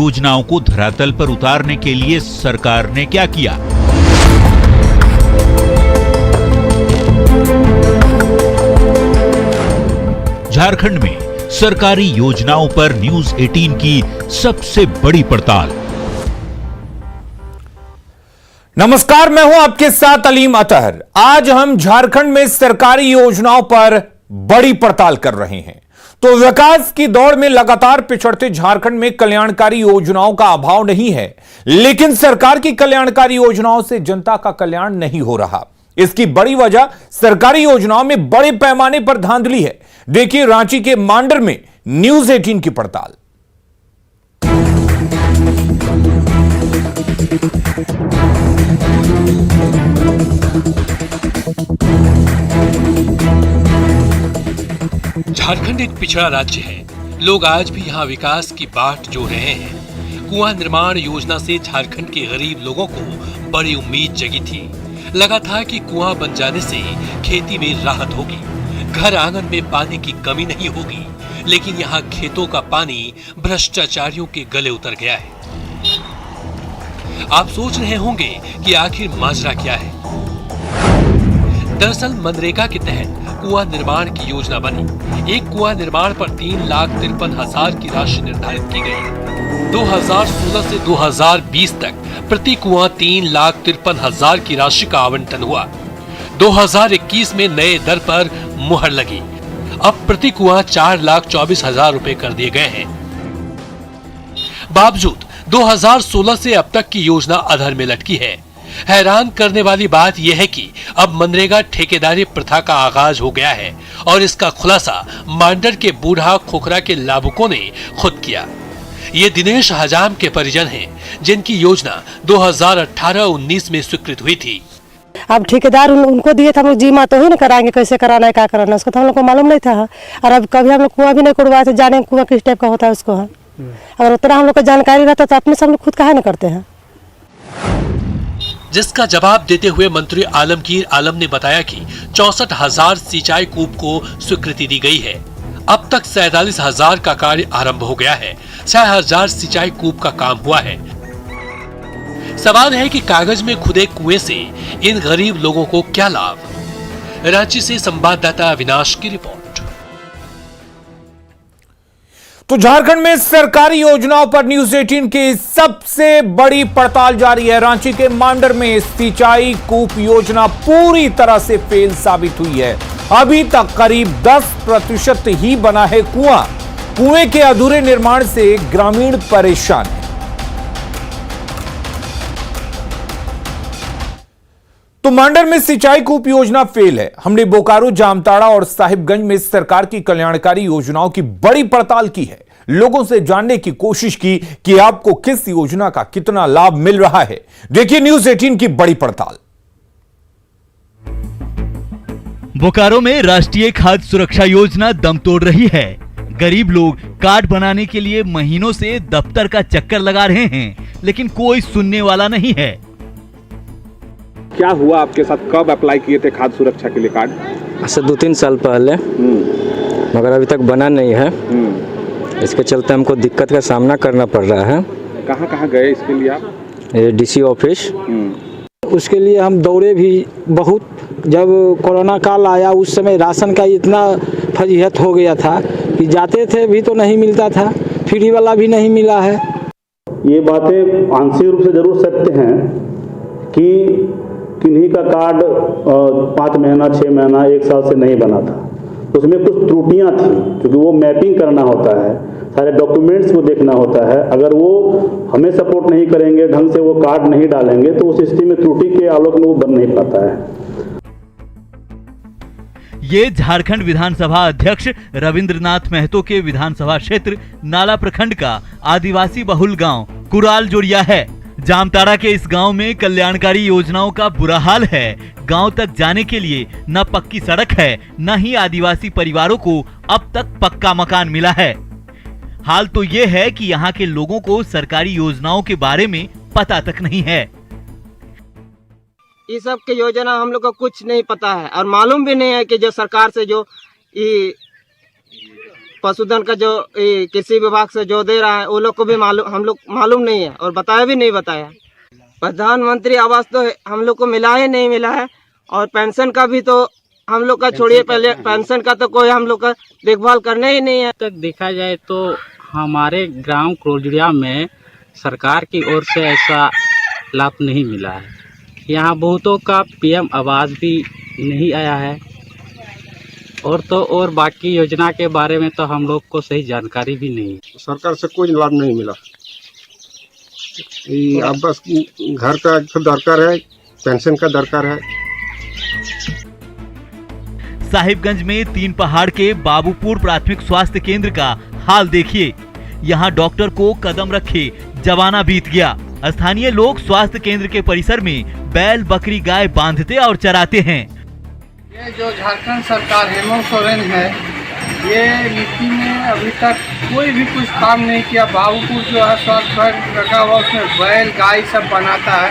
योजनाओं को धरातल पर उतारने के लिए सरकार ने क्या किया। झारखंड में सरकारी योजनाओं पर न्यूज 18 की सबसे बड़ी पड़ताल। नमस्कार, मैं हूं आपके साथ अलीम अतहर। आज हम झारखंड में सरकारी योजनाओं पर बड़ी पड़ताल कर रहे हैं। तो विकास की दौड़ में लगातार पिछड़ते झारखंड में कल्याणकारी योजनाओं का अभाव नहीं है, लेकिन सरकार की कल्याणकारी योजनाओं से जनता का कल्याण नहीं हो रहा। इसकी बड़ी वजह सरकारी योजनाओं में बड़े पैमाने पर धांधली है। देखिए रांची के मांडर में न्यूज 18 की पड़ताल। झारखंड एक पिछड़ा राज्य है। लोग आज भी यहाँ विकास की बाट जो रहे हैं। कुआं निर्माण योजना से झारखंड के गरीब लोगों को बड़ी उम्मीद जगी थी। लगा था कि कुआं बन जाने से खेती में राहत होगी, घर आंगन में पानी की कमी नहीं होगी। लेकिन यहाँ खेतों का पानी भ्रष्टाचारियों के गले उतर गया है। आप सोच रहे होंगे कि आखिर माजरा क्या है। दरअसल मनरेगा के तहत कुआं निर्माण की योजना बनी। एक कुआं निर्माण पर 3,53,000 की राशि निर्धारित की गई। 2016 से 2020 तक प्रति कुआं 3,53,000 की राशि का आवंटन हुआ। 2021 में नए दर पर मुहर लगी। अब प्रति कुआं 4,24,000 रुपए कर दिए गए हैं। बावजूद 2016 से अब तक की योजना अधर में लटकी है। हैरान करने वाली बात यह है कि अब मनरेगा ठेकेदारी प्रथा का आगाज हो गया है और इसका खुलासा मांडर के बूढ़ा खोखरा के लाभुकों ने खुद किया। ये दिनेश हजाम के परिजन हैं, जिनकी योजना 2018-19 में स्वीकृत हुई थी। अब ठेकेदार उनको दिए थे, हम लोग जीमा तो ही ना कराएंगे, कैसे कराना है क्या कराना है उसको तो हम लोग को मालूम नहीं था। और अब कभी हम लोग कुआं भी नहीं कुड़वाए थे, जाने कुआं किस टाइप का होता है उसको। अगर उतना हम लोग को जानकारी रहता तो अपने से हम लोग खुद काहे ना करते हैं। जिसका जवाब देते हुए मंत्री आलमगीर आलम ने बताया कि 64,000 सिंचाई कूप को स्वीकृति दी गई है। अब तक 47,000 का कार्य आरंभ हो गया है। 6,000 सिंचाई कूप का काम हुआ है। सवाल है कि कागज में खुदे कुएं से इन गरीब लोगों को क्या लाभ। रांची से संवाददाता अविनाश की रिपोर्ट। तो झारखंड में सरकारी योजनाओं पर न्यूज 18 की सबसे बड़ी पड़ताल जारी है। रांची के मांडर में सिंचाई कूप योजना पूरी तरह से फेल साबित हुई है। अभी तक करीब 10% ही बना है कुआं। कुएं के अधूरे निर्माण से ग्रामीण परेशान है। तो मांडर में सिंचाई कूप योजना फेल है। हमने बोकारो, जामताड़ा और साहिबगंज में सरकार की कल्याणकारी योजनाओं की बड़ी पड़ताल की है। लोगों से जानने की कोशिश की कि आपको किस योजना का कितना लाभ मिल रहा है। देखिए न्यूज 18 की बड़ी पड़ताल। बोकारो में राष्ट्रीय खाद्य सुरक्षा योजना दम तोड़ रही है। गरीब लोग कार्ड बनाने के लिए महीनों से दफ्तर का चक्कर लगा रहे हैं, लेकिन कोई सुनने वाला नहीं है। क्या हुआ आपके साथ? कब अप्लाई किए थे खाद्य सुरक्षा के लिए कार्ड? ऐसे 2-3 साल पहले, मगर अभी तक बना नहीं है। इसके चलते हमको दिक्कत का सामना करना पड़ रहा है। कहाँ कहाँ गए इसके लिए आप? DC office. उसके लिए हम दौड़े भी बहुत। जब कोरोना काल आया उस समय राशन का इतना फजीहत हो गया था कि जाते थे भी तो नहीं मिलता था, फ्री वाला भी नहीं मिला है। ये बातें आंशिक रूप से जरूर सत्य हैं कि किन्हीं का कार्ड 5 महीना, 6 महीना, 1 साल से नहीं बना था। उसमें कुछ त्रुटियां थी, क्योंकि वो मैपिंग करना होता है, सारे डॉक्यूमेंट्स को देखना होता है। अगर वो हमें सपोर्ट नहीं करेंगे, ढंग से वो कार्ड नहीं डालेंगे, तो उस स्थिति में त्रुटि के आलोक में वो बन नहीं पाता है। ये झारखंड विधानसभा अध्यक्ष रविंद्रनाथ महतो के विधानसभा क्षेत्र नाला प्रखंड का आदिवासी बहुल गांव कुराल जोड़िया है। जामताड़ा के इस गांव में कल्याणकारी योजनाओं का बुरा हाल है। गांव तक जाने के लिए न पक्की सड़क है, न ही आदिवासी परिवारों को अब तक पक्का मकान मिला है। हाल तो ये है कि यहाँ के लोगों को सरकारी योजनाओं के बारे में पता तक नहीं है। ये सब के योजना हम लोग को कुछ नहीं पता है और मालूम भी नहीं है कि जो सरकार से जो पशुधन का जो कृषि विभाग से जो दे रहा है वो लोग को भी हम लोग मालूम नहीं है और बताया भी नहीं बताया। प्रधानमंत्री आवास तो हम लोग को मिला ही नहीं मिला है और पेंशन का भी तो हम लोग का छोड़िए, पहले पेंशन का तो कोई हम लोग का देखभाल करने ही नहीं है। तक देखा जाए तो हमारे ग्राम कुरलजुड़िया में सरकार की ओर से ऐसा लाभ नहीं मिला है। यहाँ बहुतों का पीएम आवास भी नहीं आया है और बाकी योजना के बारे में तो हम लोग को सही जानकारी भी नहीं है। सरकार से कोई लाभ नहीं मिला। अब बस घर का दरकार है, पेंशन का दरकार है। साहिबगंज में 3 पहाड़ के बाबूपुर प्राथमिक स्वास्थ्य केंद्र का हाल देखिए। यहाँ डॉक्टर को कदम रखे जमाना बीत गया। स्थानीय लोग स्वास्थ्य केंद्र के परिसर में बैल बकरी गाय बांधते और चराते हैं। ये जो झारखंड सरकार हेमंत सोरेन है, ये नीति में अभी तक कोई भी कुछ काम नहीं किया। बाबूपुर जो है स्वास्थ्य रखा हुआ, उसमें बैल गाय सब बनाता है।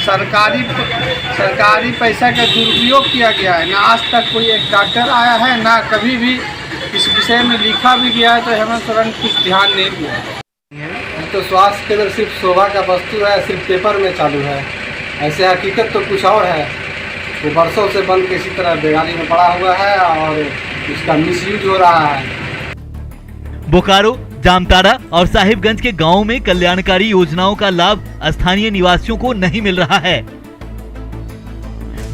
सरकारी पैसा का दुरुपयोग किया गया है। ना आज तक कोई एक डॉक्टर आया है, ना कभी भी इस विषय में लिखा भी गया है, तो हेमंत सोरेन कुछ ध्यान नहीं दिया है। तो स्वास्थ्य केंद्र सिर्फ शोभा का वस्तु है, सिर्फ पेपर में चालू है। ऐसे हकीकत तो कुछ और है। वो वर्षों से बंद किसी तरह बेगारी में पड़ा हुआ है और इसका मिसयूज हो रहा है। बोकारो, जामताड़ा और साहिबगंज के गांवों में कल्याणकारी योजनाओं का लाभ स्थानीय निवासियों को नहीं मिल रहा है।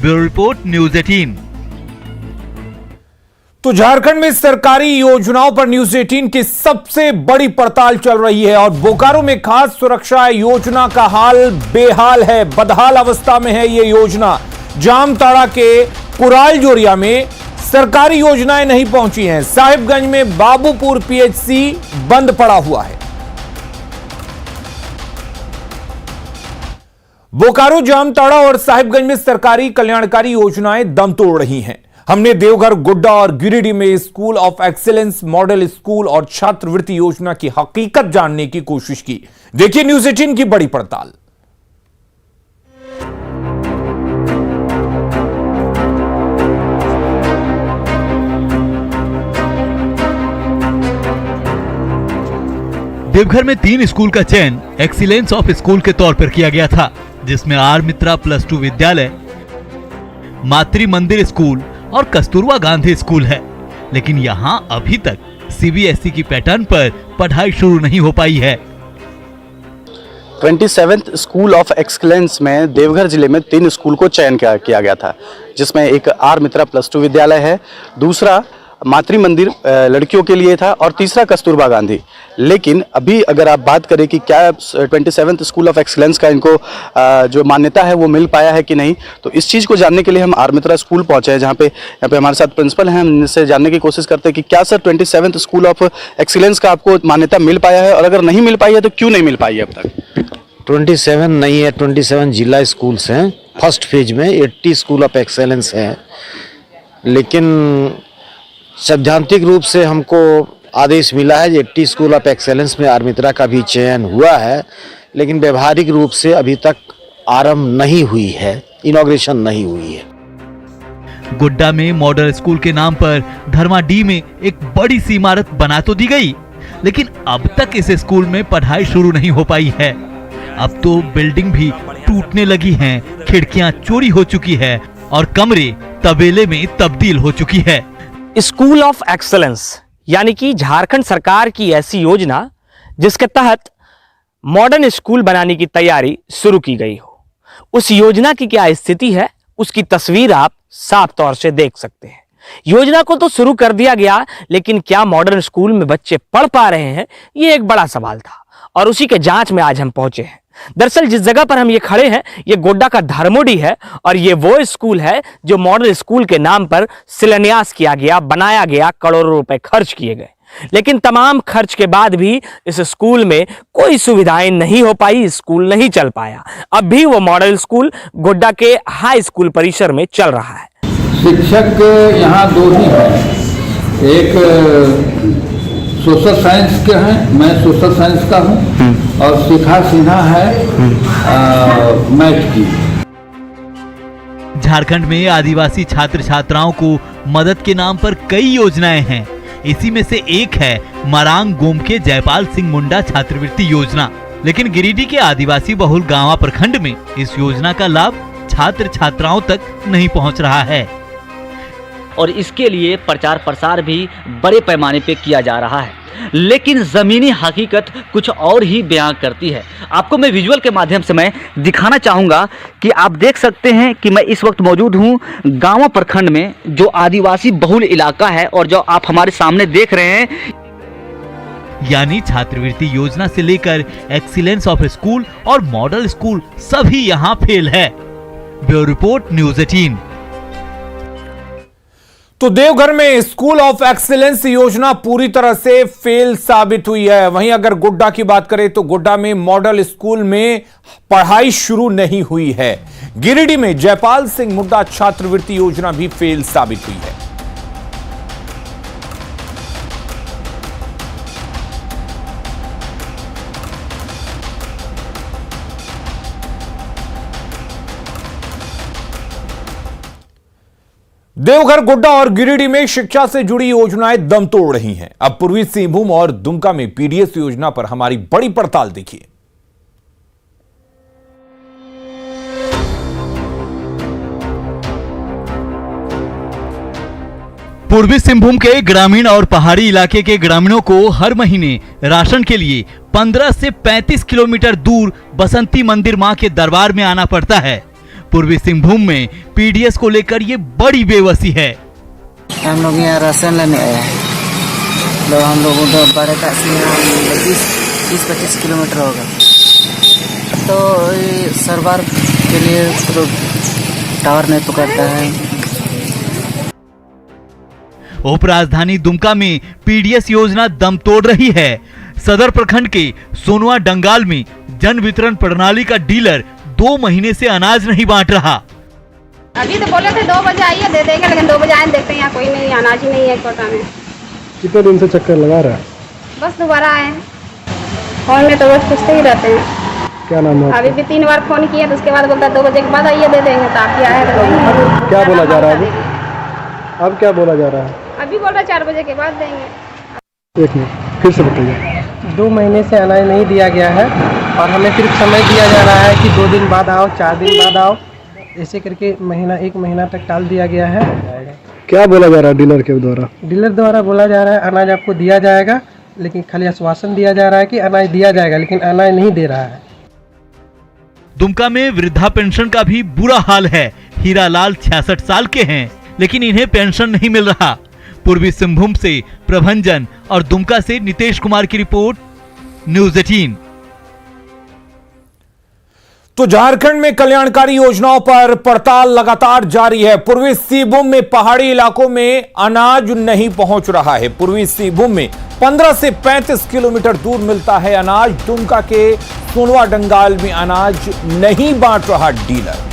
Bureau report, news 18। तो झारखंड में सरकारी योजनाओं पर न्यूज़ 18 की सबसे बड़ी पड़ताल चल रही है और बोकारो में खास सुरक्षा योजना का हाल बेहाल है, बदहाल अवस्था में है ये योजना। जामताड़ा के कुराल जोरिया में सरकारी योजनाएं नहीं पहुंची हैं। साहिबगंज में बाबूपुर पीएचसी बंद पड़ा हुआ है। बोकारो, जामताड़ा और साहिबगंज में सरकारी कल्याणकारी योजनाएं दम तोड़ रही हैं। हमने देवघर, गुड्डा और गिरिडीह में school of excellence, model school और छात्रवृत्ति योजना की हकीकत जानने की कोशिश की। देखिए न्यूज़ 18 की बड़ी पड़ताल। देवघर में 3 स्कूल का चयन एक्सीलेंस ऑफ स्कूल के तौर पर किया गया था, जिसमें आर मित्रा +2 विद्यालय, मातृ मंदिर स्कूल और कस्तूरबा गांधी स्कूल है। लेकिन यहां अभी तक सीबीएसई की पैटर्न पर पढ़ाई शुरू नहीं हो पाई है। 27th स्कूल ऑफ एक्सीलेंस में देवघर जिले में 3 स्कूल को चयन किया गया था, जिसमें एक आर मित्रा +2 विद्यालय है, दूसरा मातृ मंदिर लड़कियों के लिए था और तीसरा कस्तूरबा गांधी। लेकिन अभी अगर आप बात करें कि क्या 27th स्कूल ऑफ एक्सीलेंस का इनको जो मान्यता है वो मिल पाया है कि नहीं, तो इस चीज़ को जानने के लिए हम आर मित्रा स्कूल पहुंचे हैं, जहां पे यहाँ पे हमारे साथ प्रिंसिपल हैं। हम इनसे जानने की कोशिश करते हैं कि क्या sir 27th school of excellence का आपको मान्यता मिल पाया है, और अगर नहीं मिल पाई है तो क्यों नहीं मिल पाई है अब तक? 27 नहीं है, 27 जिला स्कूल्स हैं। फर्स्ट फेज में 80 स्कूल ऑफ एक्सेलेंस हैं, लेकिन सैद्धांतिक रूप से हमको आदेश मिला है कि 80 स्कूल ऑफ एक्सेलेंस में आर मित्रा का भी चयन हुआ है, लेकिन व्यवहारिक रूप से अभी तक आरंभ नहीं हुई है, इनॉग्रेशन नहीं हुई है। गुड्डा में मॉडल स्कूल के नाम पर धर्माडीह में एक बड़ी सी इमारत बना तो दी गई, लेकिन अब तक इस स्कूल में पढ़ाई शुरू नहीं हो पाई है। अब तो बिल्डिंग भी टूटने लगी हैं, खिड़कियां चोरी हो चुकी है और कमरे तबेले में तब्दील हो चुकी है। स्कूल ऑफ एक्सीलेंस यानी कि झारखंड सरकार की ऐसी योजना जिसके तहत मॉडर्न स्कूल बनाने की तैयारी शुरू की गई हो, उस योजना की क्या स्थिति है उसकी तस्वीर आप साफ तौर से देख सकते हैं। योजना को तो शुरू कर दिया गया, लेकिन क्या मॉडर्न स्कूल में बच्चे पढ़ पा रहे हैं, ये एक बड़ा सवाल था और उसी के जांच में आज हम पहुंचे हैं। दरअसल जिस जगह पर हम ये खड़े हैं ये गोड्डा का धर्मोडी है और ये वो स्कूल है जो मॉडल स्कूल के नाम पर शिलान्यास किया गया, बनाया गया, करोड़ों रुपए खर्च किए गए, लेकिन तमाम खर्च के बाद भी इस स्कूल में कोई सुविधाएं नहीं हो पाई, स्कूल नहीं चल पाया। अब भी वो मॉडल स्कूल गोड्डा के हाई स्कूल परिसर में चल रहा है। शिक्षक यहाँ 2 ही हैं, एक सोशल साइंस के हैं, मैं सोशल साइंस का हूँ, और शिखा सिन्हा है मैथ की। झारखंड में आदिवासी छात्र छात्राओं को मदद के नाम पर कई योजनाएं हैं। इसी में से एक है मरांग गोम के जयपाल सिंह मुंडा छात्रवृत्ति योजना। लेकिन गिरिडीह के आदिवासी बहुल गांवा प्रखंड में इस योजना का लाभ छात्र छात्राओं तक नहीं पहुंच रहा है और इसके लिए प्रचार प्रसार भी बड़े पैमाने पे किया जा रहा है, लेकिन ज़मीनी हकीकत कुछ और ही बयां करती है। आपको मैं विजुअल के माध्यम से मैं दिखाना चाहूँगा कि आप देख सकते हैं कि मैं इस वक्त मौजूद हूँ गांवा प्रखंड में, जो आदिवासी बहुल इलाका है और जो आप हमारे सामने देख रहे हैं, यानी छात्रवृत्ति योजना से लेकर एक्सीलेंस ऑफ स्कूल और मॉडल स्कूल सभी यहाँ फेल है। Bureau report, news 18। तो देवघर में स्कूल ऑफ एक्सीलेंस योजना पूरी तरह से फेल साबित हुई है। वहीं अगर गोड्डा की बात करें तो गोड्डा में मॉडल स्कूल में पढ़ाई शुरू नहीं हुई है। गिरिडीह में जयपाल सिंह मुंडा छात्रवृत्ति योजना भी फेल साबित हुई है। देवघर, गोड्डा और गिरिडीह में शिक्षा से जुड़ी योजनाएं दम तोड़ रही हैं। अब पूर्वी सिंहभूम और दुमका में पीडीएस योजना पर हमारी बड़ी पड़ताल देखिए। पूर्वी सिंहभूम के ग्रामीण और पहाड़ी इलाके के ग्रामीणों को हर महीने राशन के लिए 15 से 35 किलोमीटर दूर बसंती मंदिर मां के दरबार में आना पड़ता है। पूर्वी सिंहभूम में पीडीएस को लेकर ये बड़ी बेबसी है। हम लोग यहाँ राशन लेने आए हैं, तो हम लोग उधर बड़े का 20-25 किलोमीटर होगा, तो सरकार के लिए तो टावर नहीं पकड़ता है। उप राजधानी दुमका में पीडीएस योजना दम तोड़ रही है। सदर प्रखंड के सोनवा डंगाल में जन वितरण प्रणाली का डीलर 2 महीने से अनाज नहीं बांट रहा। अभी तो बोले थे 2 बजे आइए दे देंगे, लेकिन 2 बजे आए देखते हैं यहाँ कोई नहीं, अनाज ही नहीं है कोटा में। कितने दिन से चक्कर लगा रहा है? बस दोबारा आए हैं, फोन में तो बस पूछते ही रहते हैं। क्या नाम है? अभी भी 3 बार फोन किया तो उसके बाद बोलता 2 बजे के बाद आइए दे देंगे, तो आप आए तो क्या बोला जा रहा है अब क्या बोला जा रहा है? अभी बोल रहा 4 बजे के बाद देंगे। एक मिनट फिर से बताइए। 2 महीने से अनाज नहीं दिया गया है और हमें सिर्फ समय दिया जा रहा है कि 2 दिन बाद आओ, 4 दिन बाद आओ, ऐसे करके 1 महीना तक टाल दिया गया है। क्या बोला जा रहा है डीलर के द्वारा? डीलर द्वारा बोला जा रहा है अनाज आपको दिया जाएगा, लेकिन खाली आश्वासन दिया जा रहा है कि अनाज दिया जाएगा, लेकिन अनाज नहीं दे रहा है। दुमका में वृद्धा पेंशन का भी बुरा हाल है। हीरालाल 66 साल के हैं, लेकिन इन्हें पेंशन नहीं मिल रहा। पूर्वी सिंहभूम से प्रभंजन और दुमका से नितेश कुमार की रिपोर्ट, न्यूज़ 18। तो झारखंड में कल्याणकारी योजनाओं पर पड़ताल लगातार जारी है। पूर्वी सिंहभूम में पहाड़ी इलाकों में अनाज नहीं पहुंच रहा है। पूर्वी सिंहभूम में 15 से 35 किलोमीटर दूर मिलता है अनाज। दुमका के सोनवा डंगाल में अनाज नहीं बांट रहा डीलर।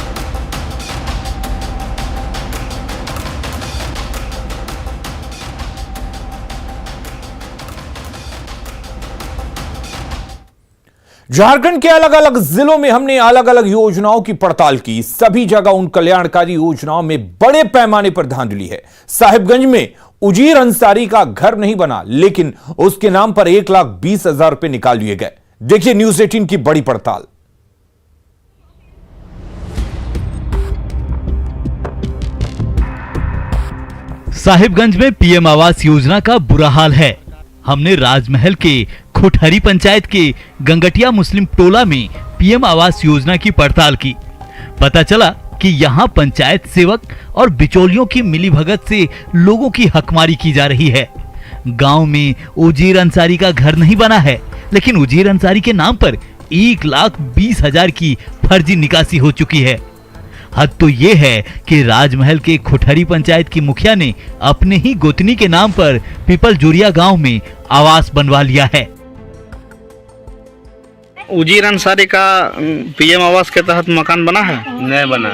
झारखंड के अलग अलग जिलों में हमने अलग अलग योजनाओं की पड़ताल की। सभी जगह उन कल्याणकारी योजनाओं में बड़े पैमाने पर धांधली है। साहिबगंज में उजीर अंसारी का घर नहीं बना, लेकिन उसके नाम पर 1,20,000 रुपए निकाल लिए गए। देखिए न्यूज़ 18 की बड़ी पड़ताल। साहिबगंज में पीएम आवास योजना का बुरा हाल है। हमने राजमहल के खुटहरी पंचायत के गंगटिया मुस्लिम टोला में पीएम आवास योजना की पड़ताल की। पता चला कि यहाँ पंचायत सेवक और बिचौलियों की मिलीभगत से लोगों की हकमारी की जा रही है। गांव में उजीर अंसारी का घर नहीं बना है, लेकिन उजीर अंसारी के नाम पर 1,20,000 की फर्जी निकासी हो चुकी है। हद तो ये है कि राजमहल के खुटहरी पंचायत की मुखिया ने अपने ही गोतनी के नाम पर पीपल जोरिया गांव में आवास बनवा लिया है। उजीर अंसारी का पीएम आवास के तहत मकान बना है? नहीं बना,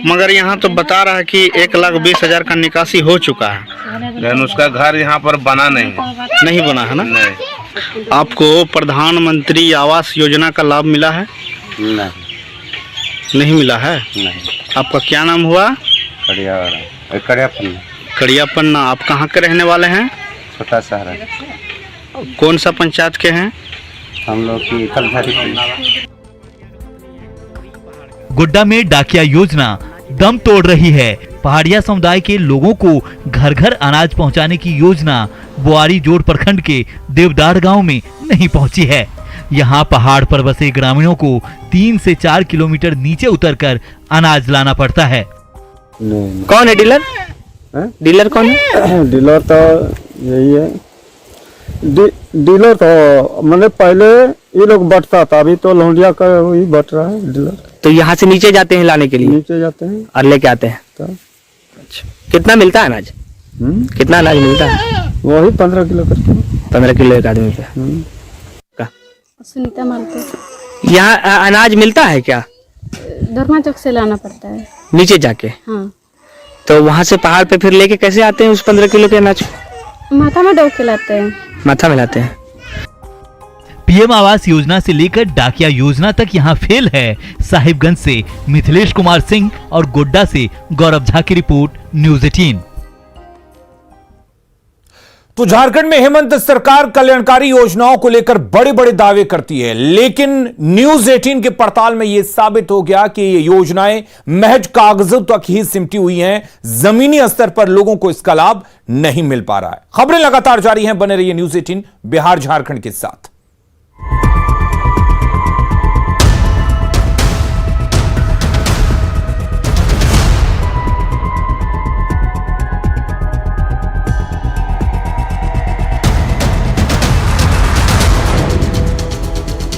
मगर यहाँ तो बता रहा है कि 1,20,000 का निकासी हो चुका है, लेकिन उसका घर यहाँ पर बना नहीं बना है ना? नहीं। आपको प्रधानमंत्री आवास योजना का लाभ मिला है? नहीं मिला है? नहीं। आपका क्या नाम हुआ? कड़ियापन्ना। कड़ियापन्ना। आप कहाँ के रहने वाले हैं? छोटा शहर है। कौन सा पंचायत के हैं? हम लोग की कलधारी। गोड्डा में डाकिया योजना दम तोड़ रही है। पहाड़िया समुदाय के लोगों को घर घर अनाज पहुंचाने की योजना बोआरी जोड़ प्रखंड के देवदार गांव में नहीं पहुंची है। यहां पहाड़ पर बसे ग्रामीणों को 3 से 4 किलोमीटर नीचे उतरकर अनाज लाना पड़ता है। कौन है डीलर? डीलर कौन है? डीलर तो यही है। डीलर तो मतलब पहले ये लोग बटता था, अभी तो लौंडिया का वही बट रहा है डीलर। तो यहाँ से नीचे जाते हैं लाने के लिए? नीचे जाते हैं और लेके आते हैं। अच्छा, कितना मिलता है अनाज? कितना अनाज मिलता है? वही 15 किलो करके। 15 किलो एक आदमी पे। सुनीता मालको। यहाँ अनाज मिलता है क्या? धर्मा चौक से लाना पड़ता है नीचे जाके। हाँ। तो वहाँ से पहाड़ पे फिर लेके कैसे आते हैं उस 15 किलो के अनाज? माथा में डोब के लाते हैं। माथा में लाते हैं। पीएम आवास योजना से लेकर डाकिया योजना तक यहाँ फेल है। साहिबगंज से मिथिलेश कुमार सिंह और गोड्डा से गौरव झा की रिपोर्ट, न्यूज़ 18। तो झारखंड में हेमंत सरकार कल्याणकारी योजनाओं को लेकर बड़े बड़े दावे करती है, लेकिन न्यूज़ 18 के पड़ताल में यह साबित हो गया कि ये योजनाएं महज कागजों तक ही सिमटी हुई हैं। जमीनी स्तर पर लोगों को इसका लाभ नहीं मिल पा रहा है। खबरें लगातार जारी हैं, बने रहिए न्यूज़ 18 बिहार झारखंड के साथ।